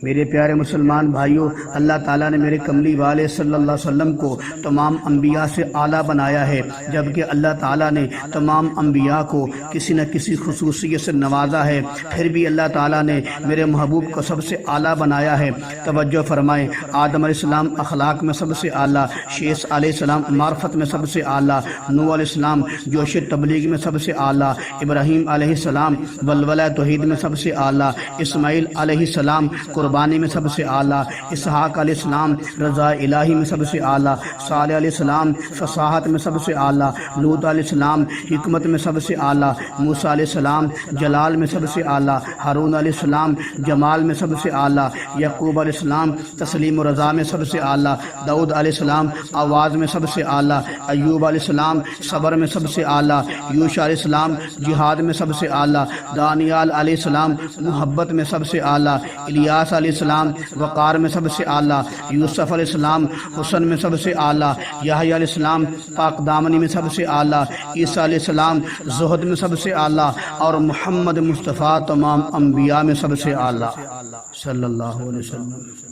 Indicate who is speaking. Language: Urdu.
Speaker 1: میرے پیارے مسلمان بھائیوں، اللہ تعالیٰ نے میرے کملی والے صلی اللہ علیہ وسلم کو تمام انبیاء سے اعلیٰ بنایا ہے، جبکہ اللہ تعالیٰ نے تمام انبیاء کو کسی نہ کسی خصوصیت سے نوازا ہے، پھر بھی اللہ تعالیٰ نے میرے محبوب کو سب سے اعلیٰ بنایا ہے۔ توجہ فرمائیں، آدم علیہ السلام اخلاق میں سب سے اعلیٰ، شیس علیہ السلام معرفت میں سب سے اعلیٰ، نوح علیہ السلام جوش تبلیغ میں سب سے اعلیٰ، ابراہیم علیہ السلام ولولہ توحید میں سب سے اعلیٰ، اسماعیل علیہ السلام قربانی میں سب سے اعلیٰ، اسحاق علیہ السلام رضا الہی میں سب سے اعلیٰ، صالح علیہ السلام فصاحت میں سب سے اعلیٰ، لوط علیہ السلام حکمت میں سب سے اعلیٰ، موسیٰ علیہ السلام جلال میں سب سے اعلیٰ، ہارون علیہ السلام جمال میں سب سے اعلیٰ، یعقوب علیہ السلام تسلیم و رضا میں سب سے اعلیٰ، داؤد علیہ السلام آواز میں سب سے اعلیٰ، ایوب علیہ السلام صبر میں سب سے اعلیٰ، یوشع علیہ السلام جہاد میں سب سے اعلیٰ، دانیال علیہ السلام محبت میں سب سے اعلیٰ، الیاس علیہ السلام وقار میں سب سے اعلیٰ، یوسف علیہ السلام حسن میں سب سے اعلیٰ، یحییٰ علیہ السلام پاک دامنی میں سب سے اعلیٰ، عیسیٰ علیہ السلام زہد میں سب سے اعلیٰ، اور محمد مصطفیٰ تمام انبیاء میں سب سے اعلیٰ صلی اللہ علیہ وسلم۔